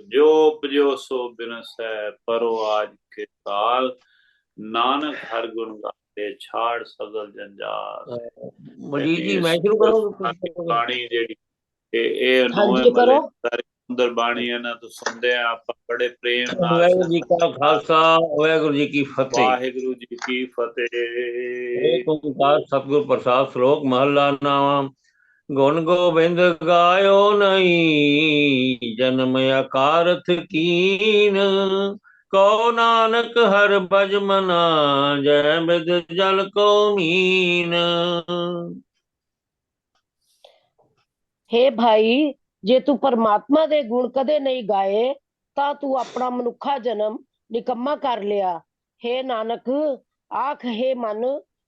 जो उपजो सो बिनसै परो आज के काल। नानक हर गुण गाते छाड़ सगल जंजाल। मजीद जी मैं इस शुरू करूँ? गुरसिखानी बाणी जेड़ी ਇਹ हाँ ਨੌਵੇਂ जी ਮਹੱਲੇ करो। ਦੀ ਸਾਰੀ ਸੁੰਦਰ ਬਾਣੀ ਇਹਨਾਂ ਤੋਂ ਸੁਣਦੇ ਆ ਆਪਾਂ ਬੜੇ ਪ੍ਰੇਮ ਨਾਲ वाहगुरु जी ਸ਼ਰਧਾ का ਨਾਲ। खालसा, वाहगुरु जी की फतेह। ਵਾਹਿਗੁਰੂ जी की फतेह। एक ओंकार सतगुर प्रसाद। श्लोक महला नाम। गुण गोबिंद गायो नहीं, जन्म अकारथ कीन। कहो नानक हर भज मना, जय बिद जल को मीन। हे भाई, जे तू परमात्मा दे गुण कदे नहीं गाए ਤਾਂ ਤੂੰ ਆਪਣਾ ਮਨੁੱਖਾ ਜਨਮ ਨਿਕੰਮਾ ਕਰ ਲਿਆ। हे ਨਾਨਕ, ਆਖ हे ਮਨ,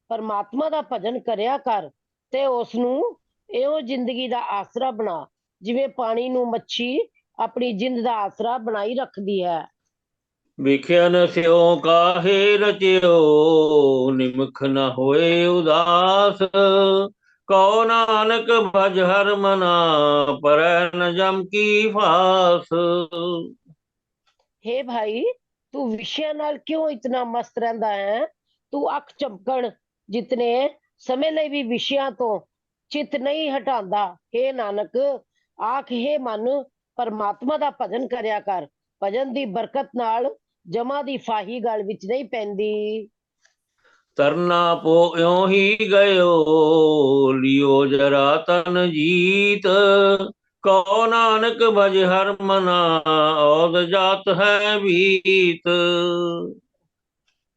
ਪਰਮਾਤਮਾ ਦਾ ਭਜਨ ਕਰਿਆ ਕਰ ਤੇ ਉਸ ਨੂੰ ਇਹੋ ਜ਼ਿੰਦਗੀ ਦਾ ਆਸਰਾ ਬਣਾ, ਜਿਵੇਂ ਪਾਣੀ ਨੂੰ ਮੱਛੀ ਆਪਣੀ ਜਿੰਦ ਦਾ ਆਸਰਾ ਬਣਾਈ ਰੱਖਦੀ ਹੈ। विख्यान स्यो काहे रचियो, निमख न होए उदास। कहो नानक भज हर मना, परੈ न जम की फास। हे भाई, तू विषय नाल क्यों इतना मस्त रहता है? तू अख झपकण जितने समय ਲਈ भी विषयां तो चित नहीं हटांदा। हे नानक, आख हे मन, परमात्मा ਦਾ ਭਜਨ ਕਰਿਆ ਕਰ। ਭਜਨ ਦੀ ਬਰਕਤ ਨਾਲ ਜਮਾ ਦੀ ਫਾਹੀ ਗਲ ਵਿੱਚ ਨਹੀਂ ਪੈਂਦੀ। तरना पो यो ही गयो, लियो जरा तन जीत। कहो नानक भज हर मना, औद जात है बीत।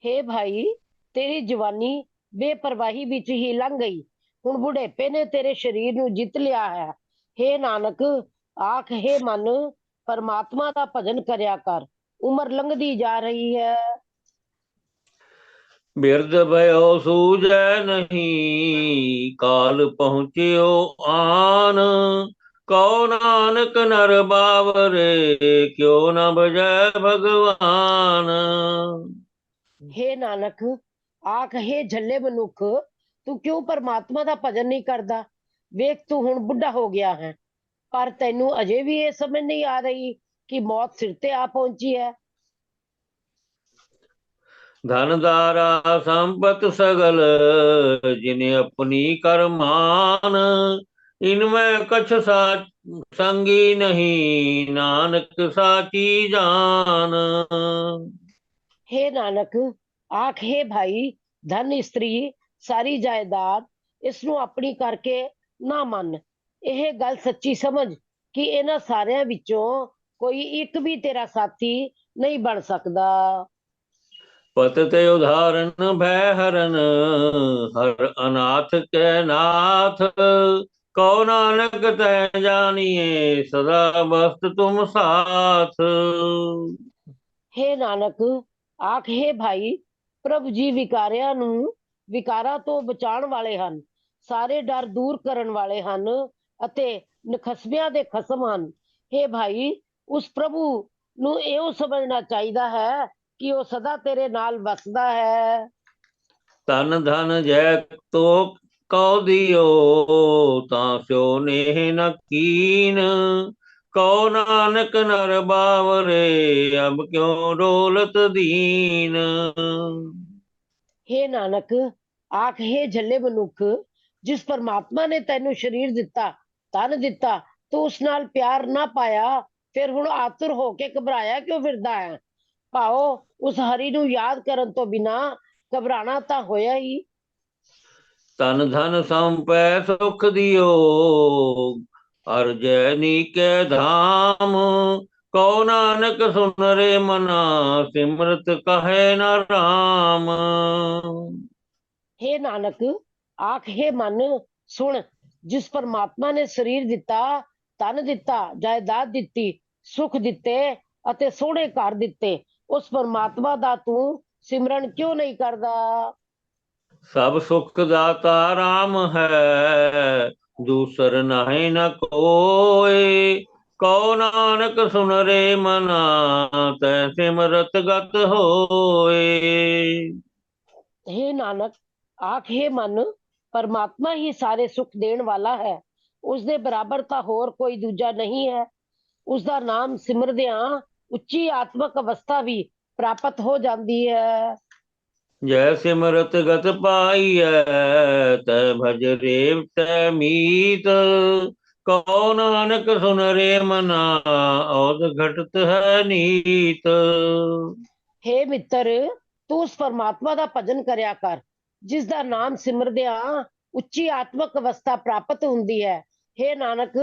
हे भाई, तेरी जवानी बेपरवाही ਵਿੱਚ ਹੀ ਲੰਘ ਗਈ, ਹੁਣ ਬੁਢੇਪੇ ਨੇ ਤੇਰੇ ਸਰੀਰ ਨੂੰ ਜਿੱਤ ਲਿਆ ਹੈ। हे ਨਾਨਕ, ਆਖ हे ਮਨ, ਪਰਮਾਤਮਾ ਦਾ ਭਜਨ ਕਰਿਆ ਕਰ। ਉਮਰ ਲੰਘਦੀ ਜਾ ਰਹੀ ਹੈ। बिरद भयो सूझै नहीं, काल पहुँचियो आन। कहो नानक नर बावरे, क्यों न बजै भगवान। हे ਨਾਨਕ, ਆਖ हे ਝੱਲੇ ਮਨੁੱਖ, ਤੂੰ ਕਿਉਂ ਪਰਮਾਤਮਾ ਦਾ ਭਜਨ ਨਹੀਂ ਕਰਦਾ? ਵੇਖ ਤੂੰ ਹੁਣ ਬੁੱਢਾ ਹੋ ਗਿਆ ਹੈ, ਪਰ ਤੈਨੂੰ ਅਜੇ ਵੀ ਇਹ ਸਮਝ ਨਹੀਂ ਆ ਰਹੀ ਕਿ ਮੌਤ ਸਿਰ ਤੇ ਆ ਪਹੁੰਚੀ ਹੈ। धन दारा संपत सगल, जिन्हें अपनी कर मान। इनमें कछ सा संगी नहीं, नानक साची जान। हे नानक, आख हे भाई, धन इस्त्री सारी जायदाद ਇਸ ਨੂੰ ਆਪਣੀ ਕਰਕੇ ਨਾ ਮੰਨ। ਇਹ ਗੱਲ ਸੱਚੀ ਸਮਝ ਕਿ ਇਹਨਾਂ ਸਾਰਿਆਂ ਵਿੱਚੋਂ ਕੋਈ ਇੱਕ ਵੀ ਤੇਰਾ ਸਾਥੀ ਨਹੀਂ ਬਣ ਸਕਦਾ। पतते उदाहरण भय हरन, हर अनाथ के नाथ। कहो नानक तै जानिए, सदा बस्त तुम साथ। हे ਨਾਨਕ, ਆਖ हे ਭਾਈ, ਪ੍ਰਭੂ ਜੀ ਵਿਕਾਰਾਂ ਤੋਂ ਬਚਾਉਣ ਵਾਲੇ ਹਨ, ਸਾਰੇ ਡਰ ਦੂਰ ਕਰਨ ਵਾਲੇ ਹਨ ਅਤੇ ਨਖਸਮਿਆਂ ਦੇ ਖਸਮ ਹਨ। हे ਭਾਈ, ਉਸ ਪ੍ਰਭੂ ਨੂੰ ਇਹੋ ਸਮਝਣਾ ਚਾਹੀਦਾ ਹੈ ਕਿ ਉਹ ਸਦਾ ਤੇਰੇ ਨਾਲ ਵਸਦਾ ਹੈ। तन धन जय तो कौ दियो, ता स्यो नेह न कीन। कहो नानक नर बावरे, अब क्यों डोलत दीन। हे ਨਾਨਕ, ਆਖ हे ਝੱਲੇ ਮਨੁੱਖ, ਜਿਸ ਪਰਮਾਤਮਾ ਨੇ ਤੈਨੂੰ ਸਰੀਰ ਦਿੱਤਾ, ਤਨ ਦਿੱਤਾ, ਤੂੰ ਉਸ ਨਾਲ ਪਿਆਰ ਨਾ ਪਾਇਆ, ਫਿਰ ਹੁਣ ਆਤੁਰ ਹੋ ਕੇ ਘਬਰਾਇਆ ਕਿਉਂ ਫਿਰਦਾ ਹੈ? ਭਾਓ ਉਸ ਹਰੀ ਨੂੰ ਯਾਦ ਕਰਨ ਤੋਂ ਬਿਨਾ ਘਬਰਾਣਾ ਤਾਂ ਹੋਇਆ ਹੀ। तन धन संपै सुख दियो, अर जय नीके धाम। कहो नानक सुन रे मना, सिमरत कहे न राम। हे ਨਾਨਕ, ਆਖ हे ਮਨ, ਸੁਣ, ਜਿਸ ਪਰਮਾਤਮਾ ਨੇ ਸਰੀਰ ਦਿੱਤਾ, ਤਨ ਦਿੱਤਾ, ਜਾਇਦਾਦ ਦਿੱਤੀ, ਸੁਖ ਦਿੱਤੇ ਅਤੇ ਸੋਹਣੇ ਘਰ ਦਿੱਤੇ, ਉਸ ਪਰਮਾਤਮਾ ਦਾ ਤੂੰ ਸਿਮਰਨ ਕਿਉਂ ਨਹੀਂ ਕਰਦਾ? सब सुख दाता राम है, दूसर नाहि न कोय। कहो नानक सुन रे मना, तै सिमरत गत होए। हे ਨਾਨਕ, ਆਖ हे ਮਨ, ਪਰਮਾਤਮਾ ਹੀ ਸਾਰੇ ਸੁਖ ਦੇਣ ਵਾਲਾ ਹੈ, ਉਸ ਦੇ ਬਰਾਬਰ ਤਾਂ ਹੋਰ ਕੋਈ ਦੂਜਾ ਨਹੀਂ ਹੈ। ਉਸ ਦਾ ਨਾਮ ਸਿਮਰਦਿਆਂ ਉੱਚੀ ਆਤਮਕ ਅਵਸਥਾ ਵੀ ਪ੍ਰਾਪਤ ਹੋ ਜਾਂਦੀ ਹੈ। जय सिमरत गत पाइय तै भज रेव तै मीत कहो नानक सुन रे मना औध घटत है नीत। ਹੇ ਮਿੱਤਰ, ਤੂੰ ਉਸ ਪਰਮਾਤਮਾ ਦਾ ਭਜਨ ਕਰਿਆ ਕਰ ਜਿਸ ਦਾ ਨਾਮ ਸਿਮਰਦਿਆਂ ਉੱਚੀ ਆਤਮਕ ਅਵਸਥਾ ਪ੍ਰਾਪਤ ਹੁੰਦੀ ਹੈ। ਹੇ ਨਾਨਕ,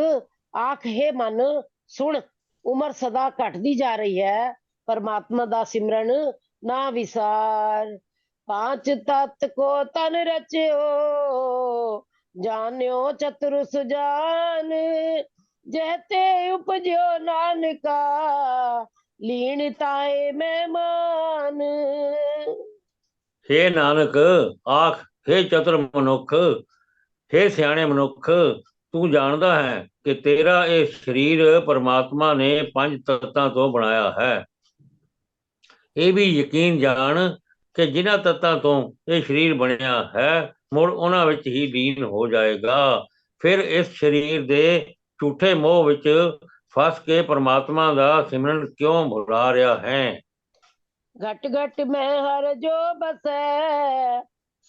ਆਖ ਹੇ ਮਨ ਸੁਣ, ਉਮਰ ਸਦਾ ਘਟਦੀ ਜਾ ਰਹੀ ਹੈ, ਪਰਮਾਤਮਾ ਦਾ ਸਿਮਰਨ ਨਾ ਵਿਸਾਰ। पांच तत्त को तन रचियो, जान्यो चतुर सुजान, जहते उपजो नानका, लीन ताए मेहमान। हे नानक, आख हे चतुर मनुख, हे सियाणे मनुख, तू जानदा है कि तेरा ये शरीर परमात्मा ने पंज तत्तां ਤੋਂ ਬਣਾਇਆ ਹੈ। ਇਹ ਵੀ ਯਕੀਨ ਜਾਣ ਕਿ ਜਿਨ੍ਹਾਂ ਤੱਤਾਂ ਤੋਂ ਇਹ ਸਰੀਰ ਬਣਿਆ ਹੈ ਮੁੜ ਉਹਨਾਂ ਵਿੱਚ ਹੀ ਲੀਨ ਹੋ ਜਾਏਗਾ। ਫਿਰ ਇਸ ਸਰੀਰ ਦੇ ਝੂਠੇ ਮੋਹ ਵਿੱਚ ਫਸ ਕੇ ਪਰਮਾਤਮਾ ਦਾ ਸਿਮਰਨ ਕਿਉਂ ਭੁਲਾ ਰਿਹਾ ਹੈ। घट घट में हर जो बसै,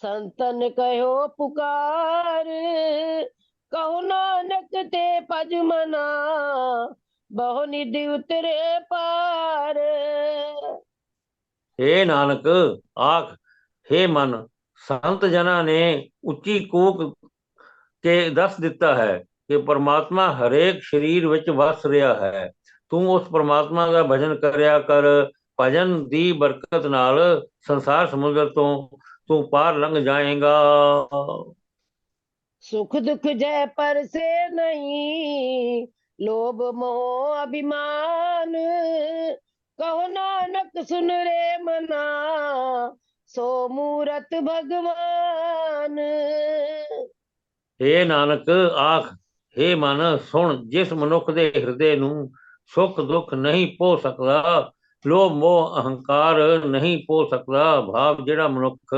संतन कहो पुकार, कहो नानक ते भज मना, बहु निधि उतरे पार। हे नानक, आख हे मन, संत जना ने ਉੱਚੀ ਕੂਕ ਕੇ ਦੱਸ ਦਿੱਤਾ ਹੈ ਕਿ ਪਰਮਾਤਮਾ ਹਰੇਕ ਸਰੀਰ ਵਿੱਚ ਵਸ ਰਿਹਾ ਹੈ। ਤੂੰ ਉਸ ਪਰਮਾਤਮਾ ਦਾ ਭਜਨ ਕਰਿਆ ਕਰ। ਭਜਨ ਦੀ ਬਰਕਤ ਨਾਲ ਸੰਸਾਰ ਸਮੁੰਦਰ ਤੋਂ ਤੂੰ ਪਾਰ ਲੰਘ ਜਾਏਗਾ। सुख दुख जय पर से नहीं, लोभ मोह अभिमान, कहो नानक सुन रे मना, सो मूरत भगवान। हे नानक, आख हे ਮਨ ਸੁਣ, ਜਿਸ ਮਨੁੱਖ ਦੇ ਹਿਰਦੇ ਨੂੰ ਸੁੱਖ ਦੁੱਖ ਨਹੀਂ ਪੋ ਸਕਦਾ, ਲੋਭ ਮੋਹ ਅਹੰਕਾਰ ਨਹੀਂ ਪੋ ਸਕਦਾ, ਭਾਵ ਜਿਹੜਾ ਮਨੁੱਖ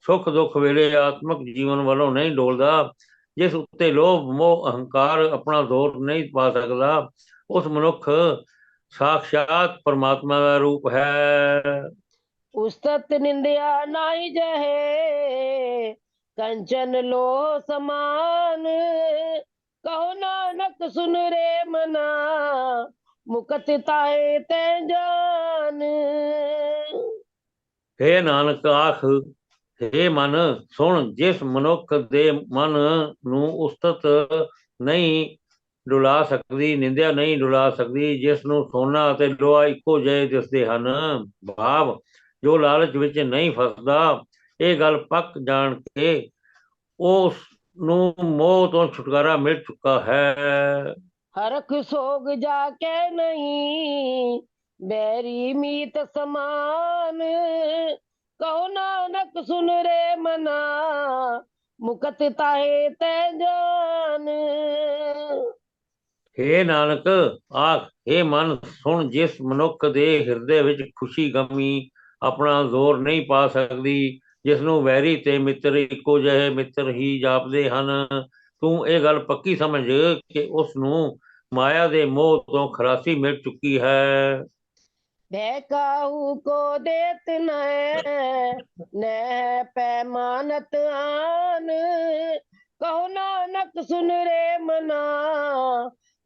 ਸੁੱਖ ਦੁੱਖ ਵੇਲੇ ਆਤਮਕ ਜੀਵਨ ਵੱਲੋਂ ਨਹੀਂ ਡੋਲਦਾ, ਜਿਸ ਉੱਤੇ ਲੋਭ ਮੋਹ ਅਹੰਕਾਰ ਆਪਣਾ ਜ਼ੋਰ ਨਹੀਂ ਪਾ ਸਕਦਾ, ਉਸ ਮਨੁੱਖ ਸਾਖਸ਼ਾਤ ਪਰਮਾਤਮਾ ਦਾ ਰੂਪ ਹੈ। उस्तत निंदिया नाई जहे, कंचन लो समान, कहो नानक सुन रे मना, मुकत ताए तै जान। हे ਨਾਨਕ, ਆਖ हे ਮਨ ਸੁਣ, ਜਿਸ ਮਨੁੱਖ ਦੇ ਮਨ ਨੂੰ ਉਸਤਤ ਨਹੀਂ ਡੁਲਾ ਸਕਦੀ, ਨਿੰਦਿਆ ਨਹੀਂ ਡੁਲਾ ਸਕਦੀ, ਜਿਸ ਨੂੰ ਸੋਨਾ ਅਤੇ ਲੋਹਾ ਇੱਕੋ ਜਿਹੇ ਦਿਸਦੇ ਹਨ, ਭਾਵ ਜੋ ਲਾਲਚ ਵਿੱਚ ਨਹੀਂ ਫਸਦਾ, ਇਹ ਗੱਲ ਪੱਕ ਜਾਣ ਕੇ ਉਸ ਨੂੰ ਮੋਹ ਤੋਂ ਛੁਟਕਾਰਾ ਮਿਲ ਚੁੱਕਾ ਹੈ। हरख सोग जाके नहीं, बैरी मीत समान, कहो नानक सुन रे मना, मुकत ताहे तै जान। हे ਨਾਨਕ, ਆਖ हे ਮਨ ਸੁਣ, ਜਿਸ ਮਨੁੱਖ ਦੇ ਹਿਰਦੇ ਵਿੱਚ ਖੁਸ਼ੀ ਗਮੀ ਆਪਣਾ ਜ਼ੋਰ ਨਹੀਂ ਪਾ ਸਕਦੀ, ਜਿਸ ਨੂੰ ਵੈਰੀ ਤੇ ਮਿੱਤਰ ਇੱਕੋ ਜਿਹੇ ਮਿੱਤਰ ਹੀ ਜਾਪਦੇ ਹਨ, ਤੂੰ ਇਹ ਗੱਲ ਪੱਕੀ ਸਮਝ ਕਿ ਉਸ ਨੂੰ ਮਾਇਆ ਦੇ ਮੋਹ ਤੋਂ ਖਲਾਸੀ ਮਿਲ ਚੁੱਕੀ ਹੈ। काहू को देत न पैमानत आन, कहो नानक सुन रे मना,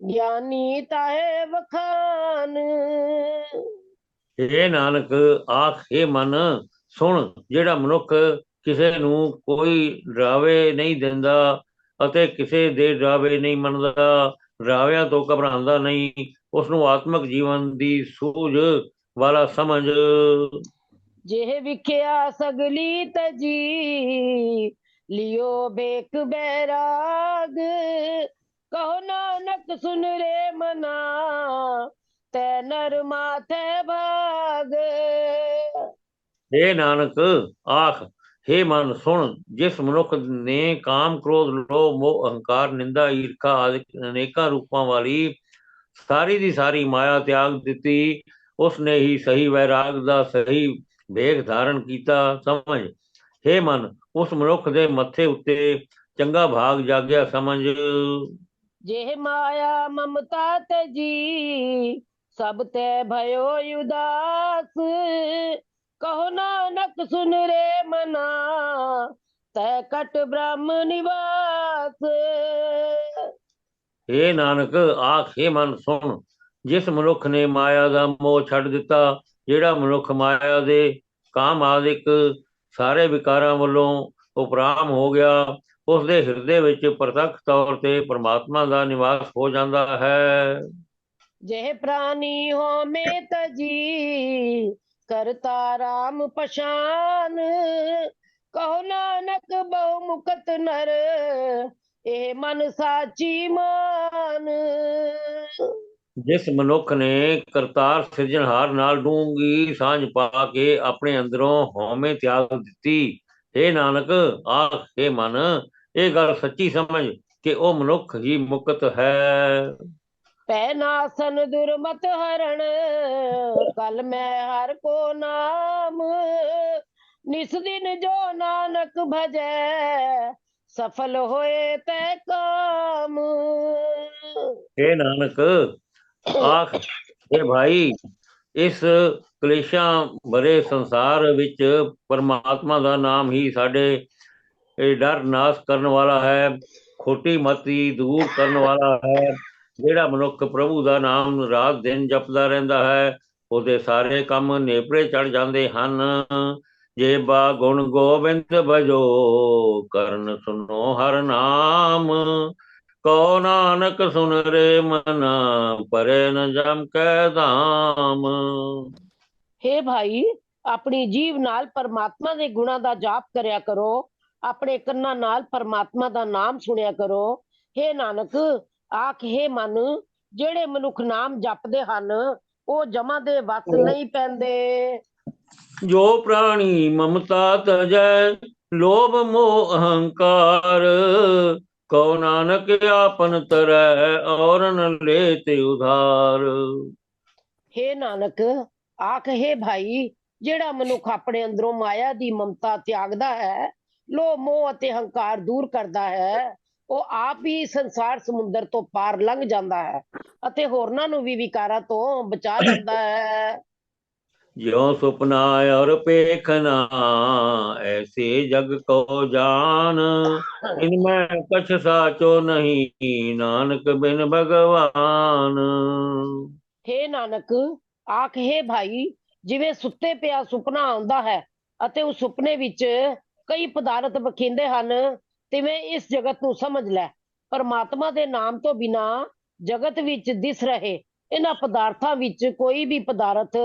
ज्ञानी ताहे वखान। हे ਨਾਨਕ, ਆਖ हे ਮਨ ਸੁਣ, ਜਿਹੜਾ ਮਨੁੱਖ ਕਿਸੇ ਨੂੰ ਕੋਈ ਡਰਾਵੇ ਨਹੀਂ ਦਿੰਦਾ ਅਤੇ ਕਿਸੇ ਦੇ ਡਰਾਵੇ ਨਹੀਂ ਮੰਨਦਾ, ਡਰਾਵਿਆਂ ਤੋਂ ਘਬਰਾਉਂਦਾ ਨਹੀਂ, ਉਸ ਨੂੰ ਆਤਮਕ ਜੀਵਨ ਦੀ ਸੂਝ ਵਾਲਾ ਸਮਝ। जेह विख्या सगली तजी, लियो बेक बैराग, कहो नानक सुन रे मना, तै नर माथे भाग। हे ਨਾਨਕ, ਆਖ हे ਮਨ ਸੁਣ, ਜਿਸ ਮਨੁੱਖ ਨੇ ਕਾਮ ਕ੍ਰੋਧ ਲੋਭ ਮੋਹ ਅਹੰਕਾਰ ਨਿੰਦਾ ਈਰਖਾ ਆਦਿ ਅਨੇਕਾਂ ਰੂਪਾਂ ਵਾਲੀ ਸਾਰੀ ਦੀ ਸਾਰੀ ਮਾਇਆ ਤਿਆਗ ਦਿੱਤੀ, ਉਸ ਨੇ ਹੀ ਸਹੀ ਵੈਰਾਗ ਦਾ ਸਹੀ ਵੇਖ ਧਾਰਨ ਕੀਤਾ। ਸਮਝ हे ਮਨ, ਉਸ ਮਨੁੱਖ ਦੇ ਮੱਥੇ ਉੱਤੇ ਚੰਗਾ ਭਾਗ ਜਾਗਿਆ ਸਮਝ। जेह माया ममता तजी सब ते भयो उदास कहो नानक सुन रे मना तै कट ब्रह्म निवास। हे नानक आਖ हे मन सुन, जिस ਮਨੁੱਖ ਨੇ ਮਾਇਆ ਦਾ ਮੋਹ ਛੱਡ ਦਿੱਤਾ, ਜਿਹੜਾ ਮਨੁੱਖ ਮਾਇਆ ਦੇ ਕਾਮ ਆਦਿਕ ਸਾਰੇ ਵਿਕਾਰਾਂ ਵੱਲੋਂ ਉਪਰਾਮ ਹੋ ਗਿਆ, ਉਸ ਦੇ ਹਿਰਦੇ ਵਿੱਚ ਪ੍ਰਤੱਖ ਤੌਰ ਤੇ ਪਰਮਾਤਮਾ ਦਾ ਨਿਵਾਸ ਹੋ ਜਾਂਦਾ ਹੈ। जेह प्राणी हो में तजी करता राम पशान कहो नानक बहु मुकत नर ए मन साची मान। ਜਿਸ ਮਨੁੱਖ ਨੇ ਕਰਤਾਰ ਸਿਰਜਣਹਾਰ ਨਾਲ ਡੂੰਗੀ ਸਾਂਝ ਪਾ ਕੇ ਆਪਣੇ ਅੰਦਰੋਂ ਹਉਮੈ ਤਿਆਗ ਦਿੱਤੀ, हे ਨਾਨਕ ਆਖ हे ਮਨ, ਇਹ ਗੱਲ ਸੱਚੀ ਸਮਝ ਕਿ ਉਹ ਮਨੁੱਖ ਹੀ ਮੁਕਤ ਹੈ। पैनासन दुर्मत हरण कल मैं हर को नाम निस दिन जो नानक भजै सफल होए तै काम। हे ਨਾਨਕ ਆਖ हे ਭਾਈ, ਇਸ ਕਲੇਸ਼ਾਂ ਭਰੇ ਸੰਸਾਰ ਵਿੱਚ ਪਰਮਾਤਮਾ ਦਾ ਨਾਮ ਹੀ ਸਾਡੇ ਡਰ ਨਾਸ਼ ਕਰਨ ਵਾਲਾ ਹੈ, ਖੋਟੀ ਮਤੀ ਦੂਰ ਕਰਨ ਵਾਲਾ ਹੈ। ਜਿਹੜਾ ਮਨੁੱਖ ਪ੍ਰਭੂ ਦਾ ਨਾਮ ਰਾਤ ਦਿਨ ਜਪਦਾ ਰਹਿੰਦਾ ਹੈ, ਉਹਦੇ ਸਾਰੇ ਕੰਮ ਨੇਪਰੇ ਚੜ ਜਾਂਦੇ ਹਨ। ਜੇ ਬਾ ਗੁਣ ਗੋਬਿੰਦ ਭਜੋ ਕਰਨ ਸੁਨੋ ਹਰ ਨਾਮ, ਕਉ ਨਾਨਕ ਸੁਨ ਰੇ ਮਨ ਪਰੇ ਨ ਜਮ ਕੈ ਧਾਮ। हे भाई अपनी जीव नाल परमात्मा दे गुणा दा जाप करया करो, अपने कन्ना नाल परमात्मा दा नाम सुनिया करो। हे नानक आख हे मन, जेड़े मनुख नाम जपदे हन ਉਹ ਜਮਾ ਦੇ ਵਸ ਨਹੀਂ ਪੈਂਦੇ। ਜੋ ਪ੍ਰਾਣੀ ਮਮਤਾ ਤਜੈ ਲੋਭ ਮੋਹ ਅਹੰਕਾਰ, ਕਉ ਨਾਨਕ ਆਪਨ ਤਰੈ ਔਰ ਨ ਲੇਤੇ ਉਧਾਰ। हे नानक आख हे भाई, ਜਿਹੜਾ ਮਨੁੱਖ ਆਪਣੇ ਅੰਦਰੋਂ ਮਾਇਆ ਦੀ ਮਮਤਾ ਤਿਆਗਦਾ ਹੈ, ਲੋਭ ਮੋਹ ਅਤੇ ਹੰਕਾਰ ਦੂਰ ਕਰਦਾ ਹੈ, ਉਹ ਆਪ ਹੀ ਸੰਸਾਰ ਸਮੁੰਦਰ ਤੋਂ ਪਾਰ ਲੰਘ ਜਾਂਦਾ ਹੈ ਅਤੇ ਹੋਰਨਾਂ ਨੂੰ ਵੀ ਵਿਕਾਰਾਂ ਤੋਂ ਬਚਾ ਲੈਂਦਾ ਹੈ। ज्यों सुपना और पेखना ऐसे जग को जान, इनमें कछ साचो नहीं नानक बिन भगवान। हे नानक आख हे भाई, ਜਿਵੇਂ ਸੁੱਤੇ ਪਿਆ ਸੁਪਨਾ ਆਉਂਦਾ ਹੈ ਅਤੇ ਉਸ ਸੁਪਨੇ ਵਿੱਚ ਕਈ ਪਦਾਰਥ ਵਖੇਂਦੇ ਹਨ, ਤਿਵੇਂ ਇਸ ਜਗਤ ਨੂੰ ਸਮਝ ਲੈ। ਪਰਮਾਤਮਾ ਦੇ ਨਾਮ ਤੋਂ ਬਿਨਾ ਜਗਤ ਵਿੱਚ ਦਿਸ ਰਹੇ ਇਹਨਾਂ ਪਦਾਰਥਾਂ ਵਿੱਚ ਕੋਈ ਵੀ ਪਦਾਰਥ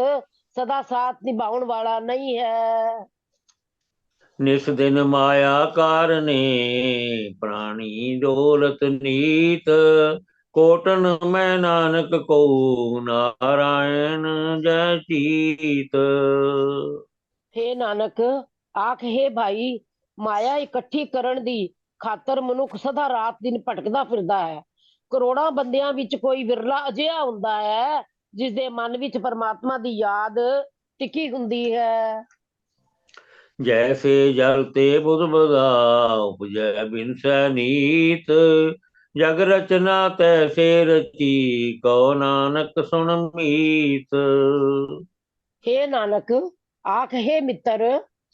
ਸਦਾ ਸਾਥ ਨਿਭਾਉਣ ਵਾਲਾ ਨਹੀਂ ਹੈ। निस दिन माया कारणे प्राणी डोलत नीत, कोटन में नानक को नारायण जय चीत। हे नानक आख हे भाई, ਮਾਇਆ ਇਕੱਠੀ ਕਰਨ ਦੀ ਖਾਤਰ ਮਨੁੱਖ ਸਦਾ ਰਾਤ ਦਿਨ ਭਟਕਦਾ ਫਿਰਦਾ ਹੈ। ਕਰੋੜਾਂ ਬੰਦਿਆਂ ਵਿੱਚ ਕੋਈ ਵਿਰਲਾ ਅਜਿਹਾ ਹੁੰਦਾ ਹੈ ਜਿਸ ਦੇ ਮਨ ਵਿੱਚ ਪਰਮਾਤਮਾ ਦੀ ਯਾਦ ਟਿਕੀ ਹੁੰਦੀ ਹੈ। जैसे जल ते बुध बदा उपजै बिनसै नीत, जग रचना तैसे रची कहो नानक सुन मीत। हे ਨਾਨਕ ਆਖ हे ਮਿੱਤਰ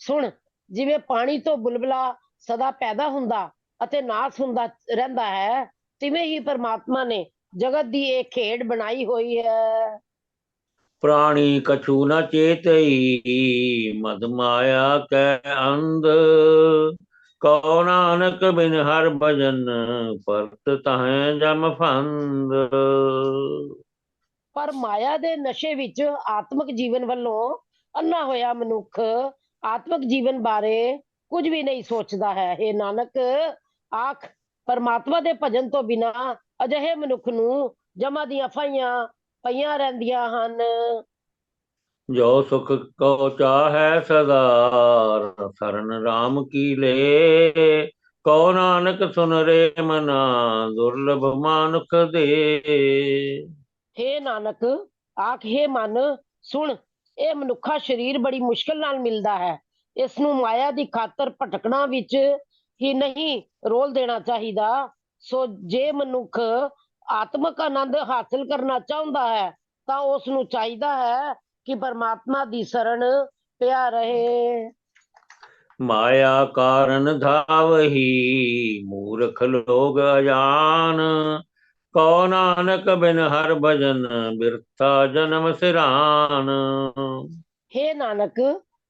ਸੁਣ, ਜਿਵੇਂ ਪਾਣੀ ਤੋਂ ਬੁਲਬੁਲਾ ਸਦਾ ਪੈਦਾ ਹੁੰਦਾ ਅਤੇ ਨਾਸ ਹੁੰਦਾ ਰਹਿੰਦਾ ਹੈ, ਤਿਵੇਂ ਹੀ ਪਰਮਾਤਮਾ ਨੇ ਜਗਤ ਦੀ ਇਹ ਖੇਡ ਬਣਾਈ ਹੋਈ ਹੈ। प्राणी कछु न चेतई मद माया कै अंध, कहो नानक बिन हर भजन परत तहें जम फंद। ਪਰ ਮਾਇਆ ਦੇ ਨਸ਼ੇ ਵਿੱਚ ਆਤਮਿਕ ਜੀਵਨ ਵੱਲੋਂ ਅੰਨਾ ਹੋਇਆ ਮਨੁੱਖ ਆਤਮਿਕ ਜੀਵਨ ਬਾਰੇ ਕੁਝ ਵੀ ਨਹੀਂ ਸੋਚਦਾ ਹੈ। हे ਨਾਨਕ ਆਖ, ਪਰਮਾਤਮਾ ਦੇ ਭਜਨ ਤੋਂ ਬਿਨਾ ਅਜਿਹੇ ਮਨੁੱਖ ਨੂੰ ਜਮਾਂ ਦੀਆਂ ਫਾਈਆਂ ਪਈਆਂ ਰਹਿੰਦੀਆਂ ਹਨ। जो सुख को चाहे सदा शरण राम की ले, कहो नानक सुन रे मना दुर्लभ मानुख दे। हे ਨਾਨਕ ਆਖ हे ਮਨ ਸੁਣ, ਇਹ ਮਨੁੱਖਾ ਸਰੀਰ ਬੜੀ ਮੁਸ਼ਕਲ ਨਾਲ ਮਿਲਦਾ ਹੈ। ਇਸ ਨੂੰ ਮਾਇਆ ਦੀ ਖਾਤਰ ਭਟਕਣਾ ਵਿੱਚ ਹੀ ਨਹੀਂ ਰੋਲ ਦੇਣਾ ਚਾਹੀਦਾ, ਸੋ ਜੇ ਮਨੁੱਖ ਆਤਮਿਕ ਆਨੰਦ ਹਾਸਲ ਕਰਨਾ ਚਾਹੁੰਦਾ ਹੈ ਤਾਂ ਉਸ ਨੂੰ ਚਾਹੀਦਾ ਹੈ ਕਿ ਪਰਮਾਤਮਾ ਦੀ ਸ਼ਰਨ ਪਿਆ ਰਹੇ। माया कारण धावही मूर्ख लोग अजान, कौ नानक बिन हर भजन बिरथा जन्म सिरान। हे ਨਾਨਕ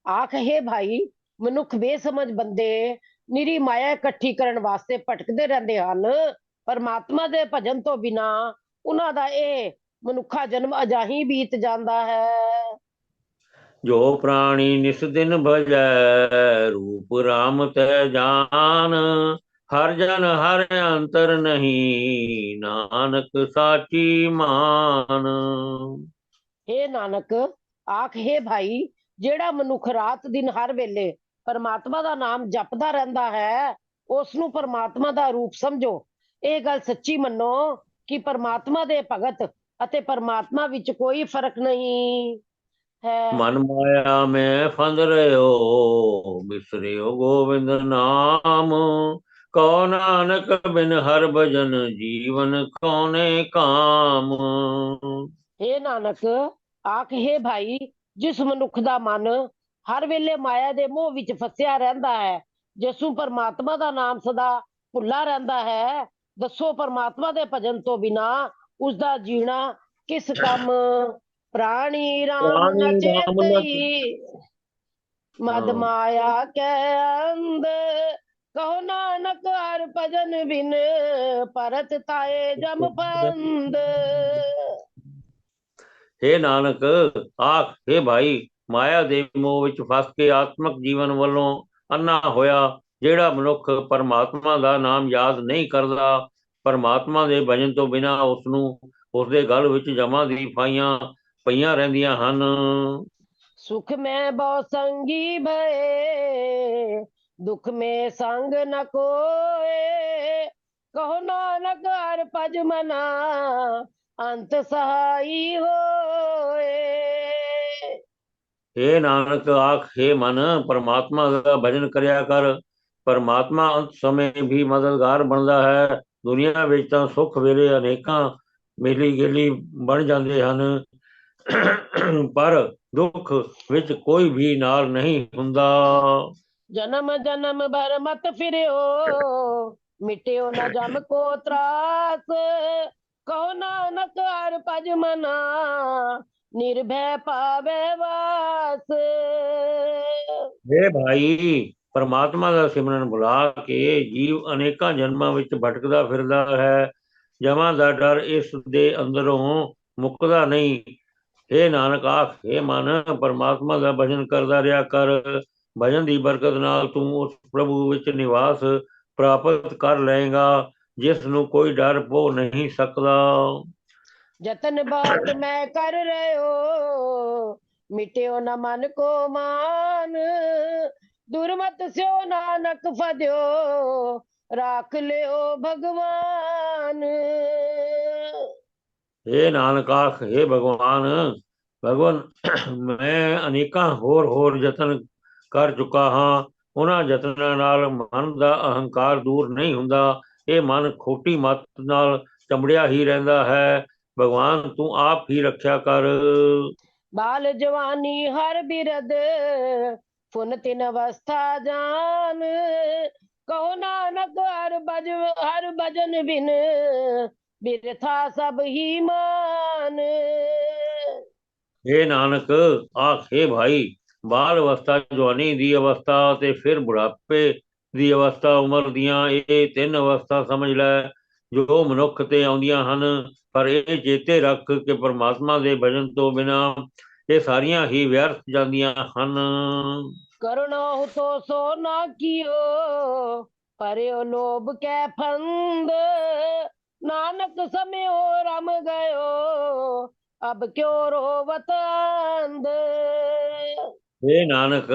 ਆਖ ਹੈ ਭਾਈ, ਮਨੁੱਖ ਬੇਸਮਝ ਬੰਦੇ ਨਿਰੀ ਮਾਇਆ ਇਕੱਠੀ ਕਰਨ ਵਾਸਤੇ ਭਟਕਦੇ ਰਹਿੰਦੇ ਹਨ। ਪਰਮਾਤਮਾ ਦੇ ਭਜਨ ਤੋਂ ਬਿਨਾ ਉਹਨਾਂ ਦਾ ਇਹ ਮਨੁੱਖਾ ਜਨਮ ਅਜਾਹੀਂ ਬੀਤ ਜਾਂਦਾ ਹੈ। जो प्राणी निस दिन भजै रूप राम तै जान, हर जन हर अंतर नहीं नानक साची मान। हे ਨਾਨਕ ਆਖ ਹੈ ਭਾਈ, ਜਿਹੜਾ ਮਨੁੱਖ ਰਾਤ ਦਿਨ ਹਰ ਵੇਲੇ ਪਰਮਾਤਮਾ ਦਾ ਨਾਮ ਜਪਦਾ ਰਹਿੰਦਾ ਹੈ, ਉਸ ਨੂੰ ਪਰਮਾਤਮਾ ਦਾ ਰੂਪ ਸਮਝੋ। ਇਹ ਗੱਲ ਸੱਚੀ ਮੰਨੋ ਕਿ ਪਰਮਾਤਮਾ ਦੇ ਭਗਤ ਅਤੇ ਪਰਮਾਤਮਾ ਵਿੱਚ ਕੋਈ ਫਰਕ ਨਹੀਂ ਹੈ। मन माया में फंद रहो बिसरियो गोविंद नाम, कौ नानक बिन हर भजन जीवन कौने काम। हे ਨਾਨਕ ਆਖ ਹੈ ਭਾਈ, ਜਿਸ ਮਨੁੱਖ ਦਾ ਮਨ ਹਰ ਵੇਲੇ ਮਾਇਆ ਦੇ ਮੋਹ ਵਿੱਚ ਫਸਿਆ ਰਹਿੰਦਾ ਹੈ, ਜਿਸ ਨੂੰ ਪਰਮਾਤਮਾ ਦਾ ਨਾਮ ਸਦਾ ਭੁੱਲਾ ਰਹਿੰਦਾ ਹੈ, ਦੱਸੋ ਪਰਮਾਤਮਾ ਦੇ ਭਜਨ ਤੋਂ ਬਿਨਾ ਉਸ ਦਾ ਜੀਣਾ ਕਿਸ ਕੰਮ। ਪ੍ਰਾਣੀ ਰਾਮ प्राणी ਨ राम न ਚੇਤਈ ਮਦ हाँ। ਮਾਇਆ ਕੈ ਅੰਧ, ਕਹੋ ਨਾਨਕ ਹਰ ਭਜਨ ਬਿਨ ਪਰਤ ਤਾਏ ਜਮ ਪੰਦ। हे नानक आख हे भाई, माया ਦੇ ਮੋਹ ਵਿੱਚ ਫਸ ਕੇ ਆਤਮਿਕ ਜੀਵਨ ਵੱਲੋਂ ਅੰਨਾ ਹੋਇਆ ਜਿਹੜਾ ਮਨੁੱਖ ਪਰਮਾਤਮਾ ਦਾ ਨਾਮ ਯਾਦ ਨਹੀਂ ਕਰਦਾ, ਪਰਮਾਤਮਾ ਦੇ ਭਜਨ ਤੋਂ ਬਿਨਾਂ ਉਸ ਨੂੰ ਉਸਦੇ ਗਲ ਵਿੱਚ ਜਮਾਂ ਦੀ ਫਾਈਆਂ ਪਈਆਂ ਰਹਿੰਦੀਆਂ ਹਨ। सुख में बहु संगी भये, दुख में संग न कोए, कहो नानक हर भज मना अंत सहाई होए। हे नानक आख हे मन, परमात्मा ਦਾ ਭਜਨ ਕਰਿਆ ਕਰ। ਪਰਮਾਤਮਾ ਅੰਤ ਸਮੇਂ ਵੀ ਮਦਦਗਾਰ ਬਣਦਾ ਹੈ। ਦੁਨੀਆ ਵਿੱਚ ਤਾਂ ਸੁੱਖ ਵੇਲੇ ਅਨੇਕਾਂ ਮੇਲੀ ਗੇਲੀ ਬਣ ਜਾਂਦੇ ਹਨ, ਪਰ ਦੁੱਖ ਵਿੱਚ ਕੋਈ ਵੀ ਨਾਲ ਨਹੀਂ ਹੁੰਦਾ। जन्म जन्म भर मत फिरो, मिट्यो न जम को त्रास, कहो नानक हर भज मना निर्भय पावे वास। हे ਭਾਈ, ਪਰਮਾਤਮਾ ਦਾ ਸਿਮਰਨ ਬੁਲਾ ਕੇ ਜੀਵ ਅਨੇਕਾਂ ਜਨਮਾਂ ਵਿੱਚ ਭਟਕਦਾ ਫਿਰਦਾ ਹੈ। ਜਮਾਂ ਦਾ ਡਰ ਇਸ ਦੇ ਅੰਦਰੋਂ ਮੁੱਕਦਾ ਨਹੀਂ। हे ਨਾਨਕ ਆਖ हे ਮਨ, ਪਰਮਾਤਮਾ ਦਾ ਭਜਨ ਕਰਦਾ ਰਿਹਾ ਕਰ। ਭਜਨ ਦੀ ਬਰਕਤ ਨਾਲ ਤੂੰ ਉਸ ਪ੍ਰਭੂ ਵਿੱਚ ਨਿਵਾਸ ਪ੍ਰਾਪਤ ਕਰ ਲਏਗਾ ਜਿਸ ਨੂੰ ਕੋਈ ਡਰ ਪੋ ਨਹੀਂ ਸਕਦਾ। जतन बात मैं कर रहे हो, मिट्यो न मन को मान, दुर्मत स्यो नानक फजो राख लियो भगवान। हे ਨਾਨਕ ਆਖ हे ਭਗਵਾਨ, ਭਗਵਾਨ ਮੈਂ ਅਨੇਕਾਂ ਹੋਰ ਯਤਨ ਕਰ ਚੁੱਕਾ ਹਾਂ। ਉਹਨਾਂ ਯਤਨਾਂ ਨਾਲ ਮਨ ਦਾ ਅਹੰਕਾਰ ਦੂਰ ਨਹੀਂ ਹੁੰਦਾ। ਇਹ ਮਨ ਖੋਟੀ ਮੱਤ ਨਾਲ ਚੰਬੜਿਆ ਹੀ ਰਹਿੰਦਾ ਹੈ। ਭਗਵਾਨ ਤੂੰ ਆਪ ਹੀ ਰੱਖਿਆ ਕਰ। बाल जवानी हर बिरद फुन तिन अवस्था जान, कहो नानक हर भजन बिन बिरथा सब ही मान। हे ਨਾਨਕ ਆਖ हे ਭਾਈ, ਬਾਲ ਅਵਸਥਾ, ਜਵਾਨੀ ਦੀ ਅਵਸਥਾ ਤੇ ਫਿਰ ਬੁਢਾਪੇ ਦੀ ਅਵਸਥਾ, ਉਮਰ ਦੀਆਂ ਇਹ ਤਿੰਨ ਅਵਸਥਾ ਸਮਝ ਲੈ ਜੋ ਮਨੁੱਖ ਤੇ ਆਉਂਦੀਆਂ ਹਨ। ਪਰ ਇਹ ਚੇਤੇ ਰੱਖ ਕਿ ਪਰਮਾਤਮਾ ਦੇ ਭਜਨ ਤੋਂ ਬਿਨਾਂ ਇਹ ਸਾਰੀਆਂ ਹੀ ਵਿਅਰਥ ਜਾਂਦੀਆਂ ਹਨ। करुणा हो तो सो ना कियो, पर्यो लोभ कै फंद, नानक समय हो रम गयो अब क्यों रोवत अंध। हे ਨਾਨਕ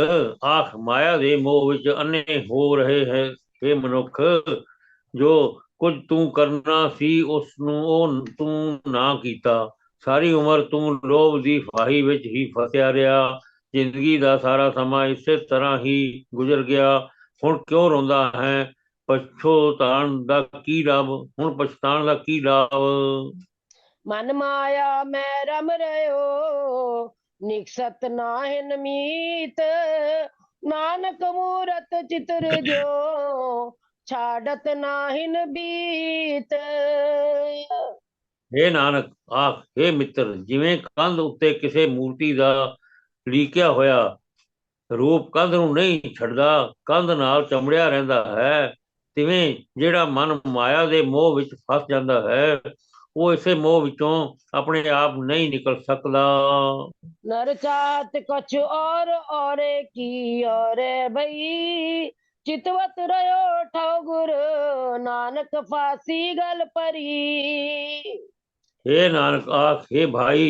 ਆਖ ਮਾਇਆ ਦੇ ਮੋਹ ਵਿੱਚ ਅੰਨੇ ਹੋ ਰਹੇ ਹੈ। हे ਮਨੁੱਖ, ਜੋ ਕੁਝ ਤੂੰ ਕਰਨਾ ਸੀ ਉਸ ਨੂੰ ਉਹ ਤੂੰ ਨਾ ਕੀਤਾ। ਸਾਰੀ ਉਮਰ ਤੂੰ ਲੋਭ ਦੀ ਫਾਹੀ ਵਿੱਚ ਹੀ ਫਸਿਆ ਰਿਹਾ। ਜ਼ਿੰਦਗੀ ਦਾ ਸਾਰਾ ਸਮਾਂ ਇਸੇ ਤਰ੍ਹਾਂ ਹੀ ਗੁਜ਼ਰ ਗਿਆ। ਹੁਣ ਕਿਉਂ ਰੋਂਦਾ ਹੈ? ਪਛਤਾਣ ਦਾ ਕੀ ਲਾਭ? ਹੁਣ ਪਛਤਾਣ ਦਾ ਕੀ ਲਾਭ? ਮਨ ਮਾਇਆ ਮੈਂ ਰਮ ਰਹਿਓ, ਨਿਕਸਤ ਨਾਹਿਨ ਮੀਤ, ਨਾਨਕ ਮੂਰਤ ਚਿਤਰ ਜੋ, ਛਾੜਤ ਨਾਹਿਨ ਬੀਤ। ਹੇ ਨਾਨਕ ਆਖ, ਹੇ ਮਿੱਤਰ, ਜਿਵੇਂ ਕੰਧ ਉੱਤੇ ਕਿਸੇ ਮੂਰਤੀ ਦਾ ਲੀਕਿਆ ਹੋਇਆ ਰੂਪ ਕੰਧ ਨੂੰ ਨਹੀਂ ਛੱਡਦਾ, ਕੰਧ ਨਾਲ ਚੰਬੜਿਆ ਰਹਿੰਦਾ ਹੈ, ਤਿਵੇਂ ਜਿਹੜਾ ਮਨ ਮਾਇਆ ਦੇ ਮੋਹ ਵਿੱਚ ਫਸ ਜਾਂਦਾ ਹੈ, ਉਹ ਇਸੇ ਮੋਹ ਵਿੱਚੋਂ ਆਪਣੇ ਆਪ ਨਹੀਂ ਨਿਕਲ ਸਕਦਾ। नर चाहत कछु और की और भई, चितवत रहो ठौगुर, नानक फांसी गल परी। हे नानक आख, हे भाई,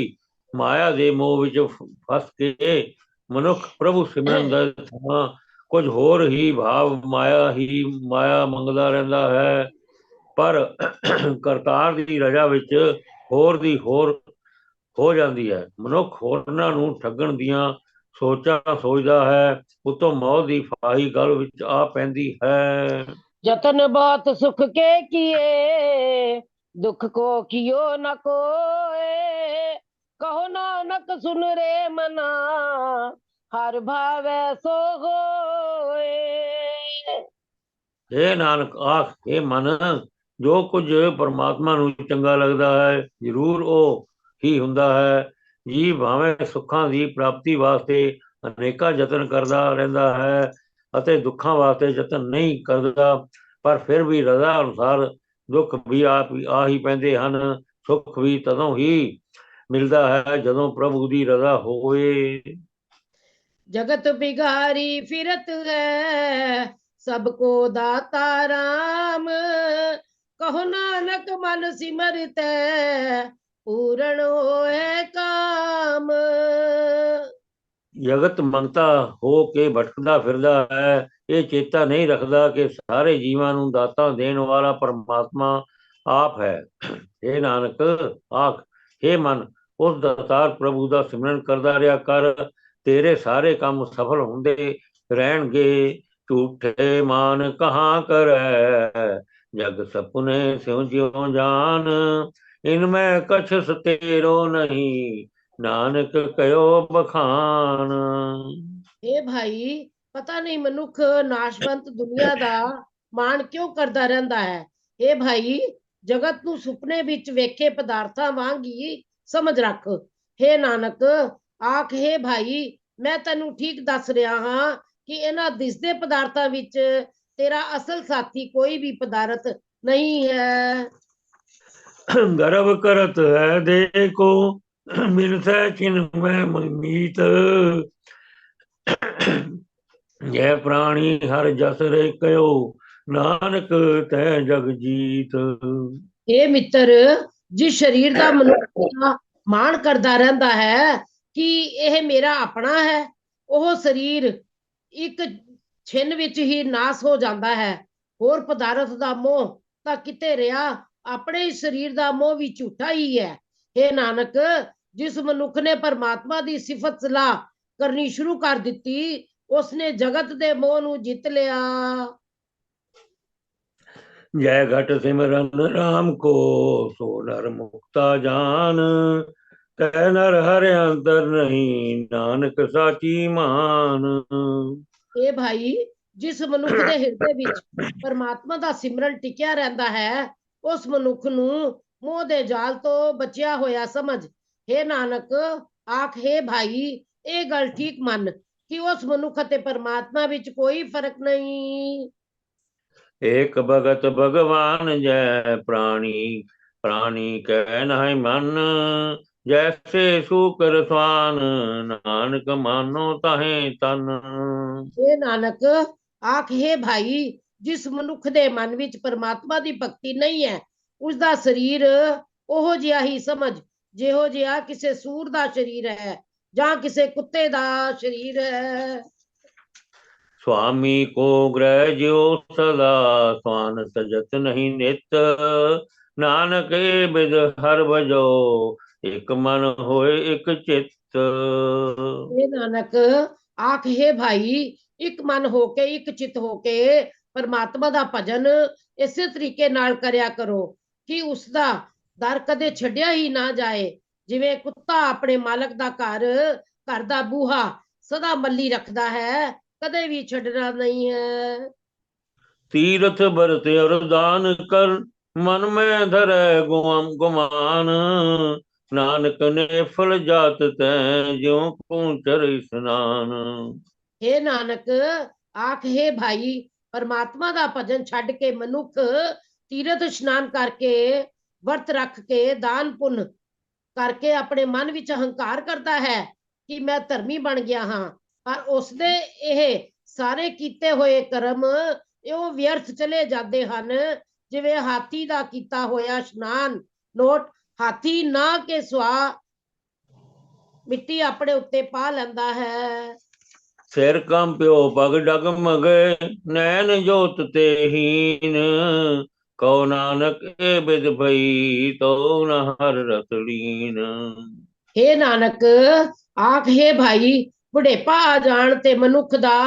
माया ਦੇ ਮੋਹ ਵਿੱਚ ਫਸ ਕੇ ਮਨੁੱਖ ਪ੍ਰਭੂ ਸਿਮਰਨ ਦਾ ਥਾਂ ਕੁਝ ਹੋਰ ਹੀ ਭਾਵ ਮਾਇਆ ਮੰਗਦਾ ਰਹਿੰਦਾ ਹੈ, ਪਰ ਕਰਤਾਰ ਦੀ ਰਜ਼ਾ ਵਿੱਚ ਹੋਰ ਦੀ ਹੋਰ ਹੋ ਜਾਂਦੀ ਹੈ। ਮਨੁੱਖ ਹੋਰਨਾਂ ਨੂੰ ਠੱਗਣ ਦੀਆਂ ਸੋਚਾਂ ਸੋਚਦਾ ਹੈ, ਉਤੋਂ ਮੌਤ ਦੀ ਫਾਹੀ ਗਲ ਵਿੱਚ ਆ ਪੈਂਦੀ ਹੈ। जतन बहुत सुख के किए, दुख को कियो न कोय, कहो नानक सुन रे मना, हर भावे सो होए। हे ਨਾਨਕ ਆਖ, हे ਮਨ, ਜੋ ਕੁਝ ਪਰਮਾਤਮਾ ਨੂੰ ਚੰਗਾ ਲੱਗਦਾ ਹੈ ਜ਼ਰੂਰ ਉਹ ਹੀ ਹੁੰਦਾ ਹੈ। ਜੀਵ ਭਾਵੇਂ ਸੁੱਖਾਂ ਦੀ ਪ੍ਰਾਪਤੀ ਵਾਸਤੇ ਅਨੇਕਾਂ ਯਤਨ ਕਰਦਾ ਰਹਿੰਦਾ ਹੈ ਅਤੇ ਦੁੱਖਾਂ ਵਾਸਤੇ ਯਤਨ ਨਹੀਂ ਕਰਦਾ, ਪਰ ਫਿਰ ਵੀ ਰਜ਼ਾ ਅਨੁਸਾਰ ਦੁੱਖ ਵੀ ਆ ਹੀ ਪੈਂਦੇ ਹਨ। ਸੁੱਖ ਵੀ ਤਦੋਂ ਹੀ ਮਿਲਦਾ ਹੈ ਜਦੋਂ ਪ੍ਰਭੂ ਦੀ ਰਜ਼ਾ ਹੋਵੇ। जगत बिगारी फिरत है, सबको दाता राम, कहो नानक मन सिमरत, पूर्ण होए काम। ਜਗਤ ਮੰਗਤਾ ਹੋ ਕੇ ਭਟਕਦਾ ਫਿਰਦਾ ਹੈ, ਇਹ ਚੇਤਾ ਨਹੀਂ ਰੱਖਦਾ ਕਿ ਸਾਰੇ ਜੀਵਾਂ ਨੂੰ ਦਾਤਾਂ ਦੇਣ ਵਾਲਾ ਪਰਮਾਤਮਾ ਆਪ ਹੈ। हे ਨਾਨਕ ਆਖ, हे ਮਨ, ਉਸ ਦਾਤਾਰ ਪ੍ਰਭੂ ਦਾ ਸਿਮਰਨ ਕਰਦਾ ਰਿਹਾ ਕਰ, ਤੇਰੇ ਸਾਰੇ ਕੰਮ ਸਫਲ ਹੁੰਦੇ ਰਹਿਣਗੇ। ਝੂਠੇ ਮਾਨ ਕਹਾਂ ਕਰੈ, ਜਗ ਸਪਨੇ ਸਿਉ ਜਿਉ ਜਾਨ, ਇਨਮੈ ਕਛ ਸਤੇਰੋ ਨਹੀਂ, ਨਾਨਕ ਕਯੋ ਬਖਾਨ। हे भाई, पता नहीं मनुख नाशवंत दुनिया ਦਾ ਮਾਣ ਕਿਉਂ ਕਰਦਾ ਰਹਿੰਦਾ ਹੈ। हे भाई, ਜਗਤ ਨੂੰ ਸੁਪਨੇ ਵਿੱਚ ਵੇਖੇ ਪਦਾਰਥਾਂ ਵਾਂਗ ਹੀ ਸਮਝ ਰੱਖ। हे ਨਾਨਕ ਆਖ, हे भाई, ਮੈਂ ਤੈਨੂੰ ਠੀਕ ਦੱਸ ਰਿਹਾ ਹਾਂ ਕਿ ਇਹਨਾਂ ਦਿਸਦੇ ਪਦਾਰਥਾਂ ਵਿੱਚ ਤੇਰਾ ਅਸਲ ਸਾਥੀ ਕੋਈ ਵੀ ਪਦਾਰਥ ਨਹੀਂ ਹੈ। ਗਰਭ ਕਰਤ ਹੈ ਦੇਖੋ, ਮਿਲਸੈ ਚਿਨ ਮੈਂ ਮੀਤ, ਜੈ ਪ੍ਰਾਣੀ ਹਰ ਜਸ ਰੇ ਕਯੋ, ਨਾਨਕ ਤੈ ਜਗ ਜੀਤ। ਇਹ ਮਿੱਤਰ, ਜਿਸ ਸਰੀਰ ਦਾ ਮਨੁੱਖ ਮਾਣ ਕਰਦਾ ਰਹਿੰਦਾ ਹੈ ਕਿ ਇਹ ਮੇਰਾ ਆਪਣਾ ਹੈ, ਉਹ ਸਰੀਰ ਇੱਕ ਛਿਨ ਵਿੱਚ ਹੀ ਨਾਸ ਹੋ ਜਾਂਦਾ ਹੈ। ਹੋਰ ਪਦਾਰਥ ਦਾ ਮੋਹ ਤਾਂ ਕਿਤੇ ਰਿਹਾ, ਆਪਣੇ ਹੀ ਸਰੀਰ ਦਾ ਮੋਹ ਵੀ ਝੂਠਾ ਹੀ ਹੈ। हे ਨਾਨਕ, ਜਿਸ ਮਨੁੱਖ ਨੇ ਪਰਮਾਤਮਾ ਦੀ ਸਿਫਤ ਸਲਾਹ ਕਰਨੀ ਸ਼ੁਰੂ ਕਰ ਦਿੱਤੀ, ਉਸਨੇ ਜਗਤ ਦੇ ਮੋਹ ਨੂੰ ਜਿੱਤ ਲਿਆ। जय घट सिमरन राम को, सो नर मुक्ता जान, तै नर हर अंतर नहीं, नानक साची मान। ਇਹ ਭਾਈ, ਜਿਸ ਮਨੁੱਖ ਦੇ ਹਿਰਦੇ ਵਿੱਚ ਪਰਮਾਤਮਾ ਦਾ ਸਿਮਰਨ ਟਿਕਿਆ ਰਹਿੰਦਾ ਹੈ, ਉਸ ਮਨੁੱਖ ਨੂੰ ਮੋਹ ਦੇ ਜਾਲ ਤੋਂ ਬਚਿਆ ਹੋਇਆ ਸਮਝ। हे ਨਾਨਕ ਆਖ, हे ਭਾਈ, ਇਹ ਗੱਲ ਠੀਕ ਮੰਨ ਕਿ ਉਸ ਮਨੁੱਖ ਅਤੇ ਪਰਮਾਤਮਾ ਵਿੱਚ ਕੋਈ ਫਰਕ ਨਹੀਂ। एक भगत भगवान जय प्राणी, प्राणी कह नहीं मन, जैसे सूकर स्वान, नानक मानो ताहे तन। हे ਨਾਨਕ ਆਖ, हे ਭਾਈ, ਜਿਸ ਮਨੁੱਖ ਦੇ ਮਨ ਵਿੱਚ ਪਰਮਾਤਮਾ ਦੀ ਭਗਤੀ ਨਹੀਂ ਹੈ, ਉਸ ਦਾ ਸਰੀਰ ਉਹ ਜਿਹਾ ਹੀ ਸਮਝ ਜਿਹੋ ਜਿਹਾ ਕਿਸੇ ਸੂਰ ਦਾ ਸਰੀਰ ਹੈ ਜਾਂ ਕਿਸੇ ਕੁੱਤੇ ਦਾ ਸਰੀਰ ਹੈ। स्वामी को ग्रह ज्यो सदा, स्वान सजत नहीं नित, नानक बिद हर भजो, एक मन होए एक चित। हे ਨਾਨਕ ਆਖ, हे ਭਾਈ, ਇੱਕ ਮਨ ਹੋ ਕੇ ਇੱਕ ਚਿਤ ਹੋ ਕੇ परमात्मा दा भजन इसे तरीके नाल करिया करो कि उसका दर कदे छड्डिया ही ना जाए। जिवें कुत्ता अपने मालक दा घर दा बूहा सदा मल्ली रखदा है, कदे भी छड्डना नहीं है। तीरथ बरत और दान कर, मन में धरे गुमान। नानक ने फल जात तै, ज्यों पूंचर स्नान। हे नानक, आख हे भाई, परमात्मा दा भजन छड्ड के मनुख तीरथ इशनान करके, वर्त रख के, दान पुण्य करके अपने मन विच हंकार करता है कि मैं धर्मी बन गया हाँ, पर उसदे ਇਹ ਸਾਰੇ ਕੀਤੇ ਹੋਏ ਕਰਮ ਉਹ ਵਿਅਰਥ ਚਲੇ ਜਾਂਦੇ ਹਨ। ਜਿਵੇਂ ਹਾਥੀ ਦਾ ਕੀਤਾ ਹੋਇਆ ਇਸ਼ਨਾਨ ਨੋਟ ਹਾਥੀ ਨਾ ਕੇ ਸੁਆ ਮਿੱਟੀ ਆਪਣੇ ਉੱਤੇ ਪਾ ਲੈਂਦਾ ਹੈ। सिर कंप्यो पग डगमगे, नैन जोत ते हीन। कहो नानक ए बिद भई, तो न हर रस लीन। हे नानक, आख हे भाई, बुढ़ेपा आ जान ते मनुख दा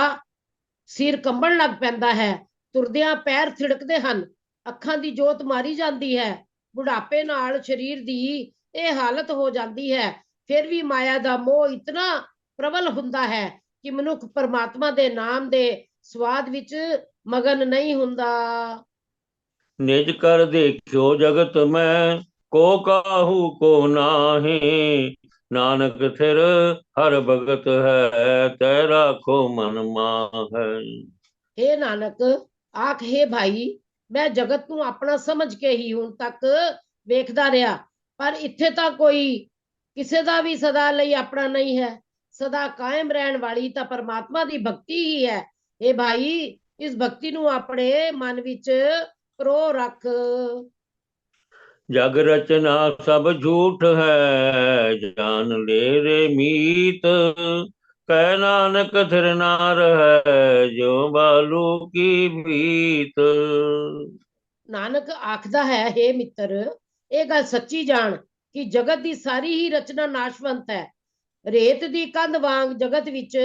सिर कंबण लग पैंदा है, तुरदियां पैर थिड़कदे हन, ਅੱਖਾਂ ਦੀ ਜੋਤ ਮਾਰੀ ਜਾਂਦੀ ਹੈ। ਬੁਢਾਪੇ ਨਾਲ ਸਰੀਰ ਦੀ ਇਹ ਹਾਲਤ ਹੋ ਜਾਂਦੀ ਹੈ। ਫਿਰ ਵੀ ਮਾਇਆ ਦਾ ਮੋਹ ਇਤਨਾ ਪ੍ਰਬਲ ਹੁੰਦਾ ਹੈ ਕਿ ਮਨੁੱਖ ਪਰਮਾਤਮਾ ਦੇ ਨਾਮ ਦੇ ਸਵਾਦ ਵਿੱਚ ਮਗਨ ਨਹੀਂ ਹੁੰਦਾ। निज कर देखियो जगत में, को काहू को नाहे। नानक थिर हर भगत है, तै राखो मन माहे। हे नानक, आख हे भाई, मैं जगत ਨੂੰ ਆਪਣਾ ਸਮਝ ਕੇ ਹੀ ਹੁਣ ਤੱਕ ਵੇਖਦਾ ਰਿਹਾ, ਪਰ ਇੱਥੇ ਤਾਂ ਕੋਈ ਕਿਸੇ ਦਾ ਵੀ ਸਦਾ ਲਈ ਆਪਣਾ ਨਹੀਂ ਹੈ। ਸਦਾ ਕਾਇਮ ਰਹਿਣ ਵਾਲੀ ਤਾਂ ਪਰਮਾਤਮਾ ਦੀ ਭਗਤੀ ਹੀ ਹੈ। हे भाई, ਇਸ ਭਗਤੀ ਨੂੰ ਆਪਣੇ ਮਨ ਵਿੱਚ ਪ੍ਰੋ ਰੱਖ। जग रचना सब झूठ है, जान ले रे मीत। कह नानक थिर नार है, जो बालू की भीत। ਨਾਨਕ ਆਖਦਾ ਹੈ, हे ਮਿੱਤਰ, ਇਹ ਗੱਲ ਸੱਚੀ ਜਾਣ ਕਿ ਜਗਤ ਦੀ ਸਾਰੀ ਹੀ ਰਚਨਾ ਨਾਸ਼ਵੰਤ ਹੈ। ਰੇਤ ਦੀ ਕੰਧ ਵਾਂਗ ਜਗਤ ਵਿੱਚ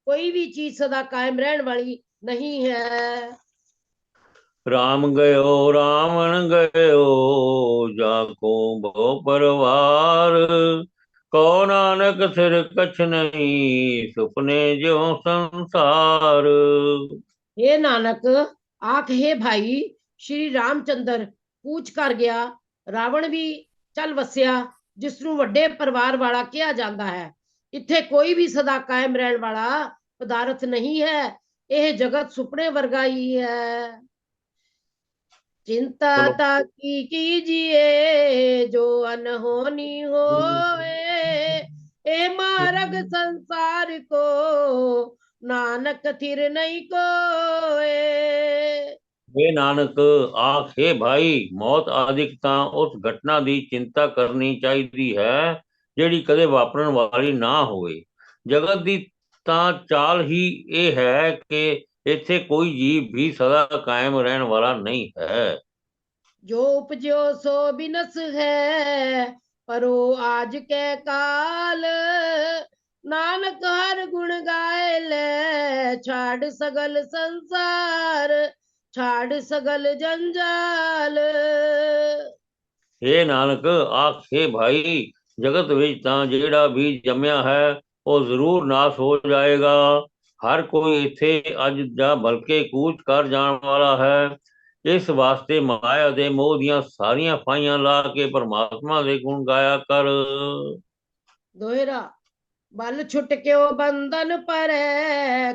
ਕੋਈ ਵੀ ਚੀਜ਼ ਸਦਾ ਕਾਇਮ ਰਹਿਣ ਵਾਲੀ ਨਹੀਂ ਹੈ। राम गयो रावण गयो, जाको भो परवार। कहो नानक थिर कछ नहीं, सुपने ज्यों संसार। हे नानक, आख हे भाई, श्री रामचंद्र कूच कर गया, रावण भी चल वसिया, जिसनों ਵੱਡੇ ਪਰਿਵਾਰ ਵਾਲਾ ਕਿਹਾ ਜਾਂਦਾ ਹੈ। ਇੱਥੇ ਕੋਈ ਵੀ ਸਦਾ ਕਾਇਮ ਰਹਿਣ ਵਾਲਾ ਪਦਾਰਥ ਨਹੀਂ ਹੈ। ਇਹ ਜਗਤ ਸੁਪਨੇ ਵਰਗਾ ਹੀ ਹੈ। चिंता चलो ताकी कीजिए, जो अनहोनी होए, ए मार्ग संसार को, नानक थिर नहीं कोए। हे नानक, आख हे भाई, मौत आदिक ਤਾਂ ਉਸ ਘਟਨਾ ਦੀ ਚਿੰਤਾ ਕਰਨੀ ਚਾਹੀਦੀ ਹੈ ਜਿਹੜੀ ਕਦੇ ਵਾਪਰਨ ਵਾਲੀ ਨਾ ਹੋਵੇ। ਜਗਤ ਦੀ ਤਾਂ ਚਾਲ ਹੀ ਇਹ ਹੈ ਕਿ ਇੱਥੇ ਕੋਈ ਜੀਵ ਵੀ ਸਦਾ ਕਾਇਮ ਰਹਿਣ ਵਾਲਾ ਨਹੀਂ ਹੈ। जो उपजो सो बिनस है, परो आज के काल, नानक हर गुण गाए ले, छाड़ सगल संसार, छाड़ सगल जंजाल। हे नानक, आख हे भाई, जगत ਵਿੱਚ ਤਾਂ ਜਿਹੜਾ ਵੀ ਜੰਮਿਆ ਹੈ ਉਹ ਜ਼ਰੂਰ ਨਾਸ਼ ਹੋ ਜਾਏਗਾ। ਹਰ ਕੋਈ ਇੱਥੇ ਅੱਜ ਜਾਂ ਬਲਕਿ ਕੂਚ ਕਰ ਜਾਣ ਵਾਲਾ ਹੈ। ਇਸ ਵਾਸਤੇ ਮਾਇਆ ਦੇ ਮੋਹ ਦੀਆਂ ਸਾਰੀਆਂ ਫਾਈਆਂ ਲਾ ਕੇ ਪਰਮਾਤਮਾ ਦੇ ਗੁਣ ਗਾਇਆ ਕਰ। दोहरा बल छुट क्यों बंधन पर,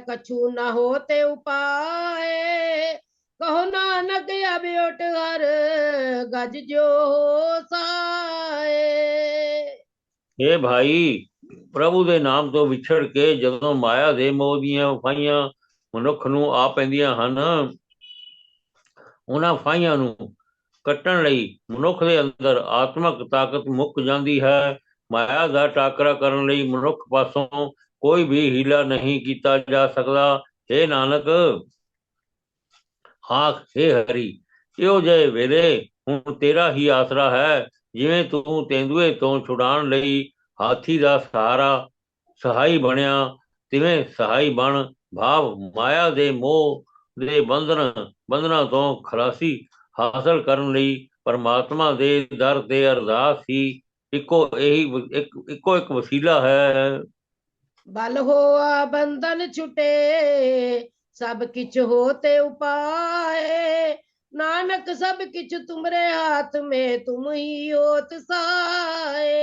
कछु न होते उपाय, कहो नानक अब उठ हर, गज जो हो साए। हे भाई, ਪ੍ਰਭੂ ਦੇ ਨਾਮ ਤੋਂ ਵਿਛੜ ਕੇ ਜਦੋਂ ਮਾਇਆ ਦੇ ਮੋਹ ਦੀਆਂ ਫਾਈਆਂ ਮਨੁੱਖ ਨੂੰ ਆ ਪੈਂਦੀਆਂ ਹਨ, ਉਹਨਾਂ ਫਾਈਆਂ ਨੂੰ ਕੱਟਣ ਲਈ ਮਨੁੱਖ ਦੇ ਅੰਦਰ ਆਤਮਕ ਤਾਕਤ ਮੁੱਕ ਜਾਂਦੀ ਹੈ। ਮਾਇਆ ਦਾ ਟਾਕਰਾ ਕਰਨ ਲਈ ਮਨੁੱਖ ਪਾਸੋਂ ਕੋਈ ਵੀ ਹੀਲਾ ਨਹੀਂ ਕੀਤਾ ਜਾ ਸਕਦਾ। हे ਨਾਨਕ, ਆਖ हे ਹਰੀ, ਇਹੋ ਜਿਹੇ ਵੇਲੇ ਹੁਣ ਤੇਰਾ ਹੀ ਆਸਰਾ ਹੈ। ਜਿਵੇਂ ਤੂੰ ਤੇਂਦੂਏ ਤੋਂ ਛੁਡਾਉਣ ਲਈ ਹਾਥੀ ਦਾ ਸਹਾਈ ਬਣਿਆ, ਤਿਵੇਂ ਸਹਾਈ ਬਣ। ਭਾਵ ਮਾਇਆ ਦੇ ਮੋਹ ਦੇ ਬੰਧਨਾਂ ਤੋਂ ਖਲਾਸੀ ਹਾਸਲ ਕਰਨ ਲਈ ਪਰਮਾਤਮਾ ਦੇ ਦਰ ਤੇ ਅਰਦਾਸ ਹੀ ਇੱਕੋ ਇੱਕ ਵਸੀਲਾ ਹੈ। बल होआ बंधन छुटे, सब किछ होते उपाय। नानक सब किछ तुमरे हाथ में, तुम ही होत सहाय।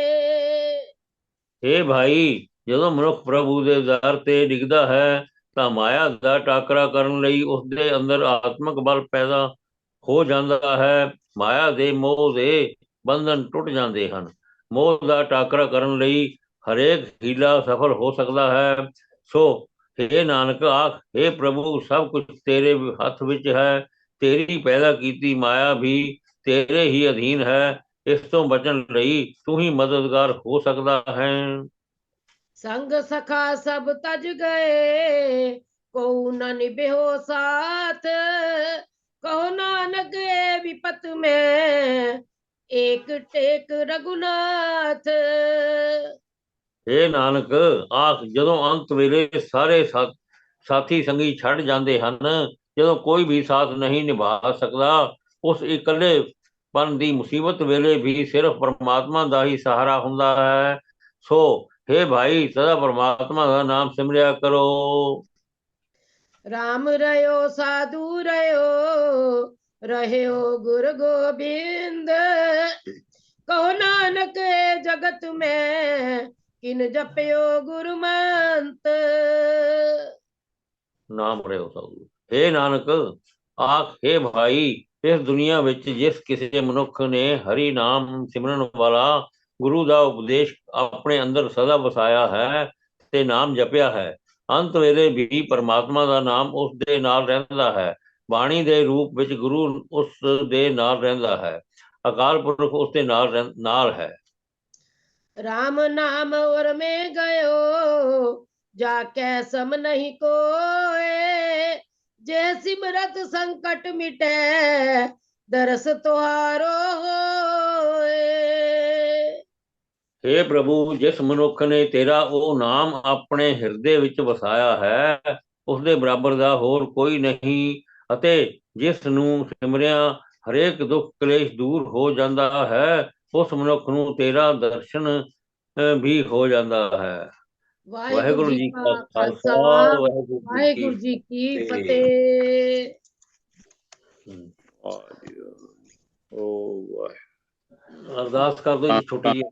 हे भाई, ਜਦੋਂ ਮਨੁੱਖ ਪ੍ਰਭੂ ਦੇ ਦਰ ਤੇ ਡਿੱਗਦਾ ਹੈ ਤਾਂ ਮਾਇਆ ਦਾ ਟਾਕਰਾ ਕਰਨ ਲਈ ਉਸ ਦੇ ਅੰਦਰ ਆਤਮਿਕ ਬਲ ਪੈਦਾ ਹੋ ਜਾਂਦਾ ਹੈ। ਮਾਇਆ ਦੇ ਮੋਹ ਦੇ ਬੰਧਨ ਟੁੱਟ ਜਾਂਦੇ ਹਨ। ਮੋਹ ਦਾ ਟਾਕਰਾ ਕਰਨ ਲਈ ਹਰੇਕ ਹੀਲਾ ਸਫਲ ਹੋ ਸਕਦਾ ਹੈ। ਸੋ हे ਨਾਨਕ ਆਖ, हे ਪ੍ਰਭੂ, ਸਭ ਕੁਝ ਤੇਰੇ ਹੱਥ ਵਿੱਚ ਹੈ। ਤੇਰੀ ਪੈਦਾ ਕੀਤੀ ਮਾਇਆ ਵੀ ਤੇਰੇ ਹੀ ਅਧੀਨ ਹੈ। ਇਸ ਤੋਂ ਬਚਣ ਲਈ ਤੂੰ ਹੀ ਮਦਦਗਾਰ ਹੋ ਸਕਦਾ ਹੈ। संग सखा सब तज गए, को न निभ्यो साथ। कहो नानक ए विपत में, एक टेक रघुनाथ। हे ਨਾਨਕ ਆਖ, ਜਦੋਂ ਅੰਤ ਵੇਲੇ ਸਾਰੇ ਸਾਥੀ ਸੰਗੀ ਛੱਡ ਜਾਂਦੇ ਹਨ, ਜਦੋਂ ਕੋਈ ਵੀ ਸਾਥ ਨਹੀਂ ਨਿਭਾ ਸਕਦਾ, ਉਸ ਇਕੱਲੇਪਨ ਦੀ ਮੁਸੀਬਤ ਵੇਲੇ ਵੀ ਸਿਰਫ ਪਰਮਾਤਮਾ ਦਾ ਹੀ ਸਹਾਰਾ ਹੁੰਦਾ ਹੈ। ਸੋ हे ਭਾਈ, ਸਦਾ ਪਰਮਾਤਮਾ ਦਾ ਨਾਮ ਸਿਮਰਿਆ ਕਰੋ। राम रहो साधु रहो, रहो गुरु गोबिंद। कहो नानक ए जगत में, किन जपयो गुरु मंत। ਨਾਮ ਰਿਓ ਸਾਧੂ। हे ਨਾਨਕ ਆਖ, हे ਭਾਈ, ਇਸ ਦੁਨੀਆ ਵਿੱਚ ਜਿਸ ਕਿਸੇ ਮਨੁੱਖ ਨੇ ਹਰੀ ਨਾਮ ਸਿਮਰਨ ਵਾਲਾ ਗੁਰੂ ਦਾ ਉਪਦੇਸ਼ ਆਪਣੇ ਅੰਦਰ ਸਦਾ ਵਸਾਇਆ ਹੈ ਤੇ ਨਾਮ ਜਪਿਆ ਹੈ, ਅੰਤ ਵੇਲੇ ਵੀ ਪਰਮਾਤਮਾ ਦਾ ਨਾਮ ਉਸ ਦੇ ਨਾਲ ਰਹਿੰਦਾ ਹੈ। ਬਾਣੀ ਦੇ ਰੂਪ ਵਿੱਚ ਗੁਰੂ ਉਸ ਦੇ ਨਾਲ ਰਹਿੰਦਾ ਹੈ। ਅਕਾਲ ਪੁਰਖ ਉਸ ਦੇ ਨਾਲ ਹੈ। राम नाम और में गयो, जाके सम नहीं कोय। जे सिमरत संकट मिटे, दरस तुहारो होए। हे प्रभु, जिस मनुख ने तेरा ਉਹ ਨਾਮ ਆਪਣੇ ਹਿਰਦੇ ਵਿੱਚ ਵਸਾਇਆ ਹੈ, ਉਸ ਦੇ ਬਰਾਬਰ ਦਾ ਹੋਰ ਕੋਈ ਨਹੀਂ, ਅਤੇ ਜਿਸ ਨੂੰ ਸਿਮਰਿਆ ਹਰੇਕ ਦੁੱਖ ਕਲੇਸ਼ ਦੂਰ ਹੋ ਜਾਂਦਾ ਹੈ, ਉਸ ਮਨੁੱਖ ਨੂੰ ਤੇਰਾ ਦਰਸ਼ਨ ਵੀ ਹੋ ਜਾਂਦਾ ਹੈ। ਵਾਹਿਗੁਰੂ ਜੀ ਕਾ ਕਾ ਖਾਲਸਾ, ਖਾਲਸਾ, ਵਾਹਿਗੁਰੂ ਵਾਹਿਗੁਰੂ ਜੀ ਕੀ ਜੀ ਕੀ ਫਤਿਹ। ਓ ਵਾਹਿ ਅਰਦਾਸ ਕਰ ਦਿਓ ਜੀ ਛੋਟੀ ਜਿਹੀ।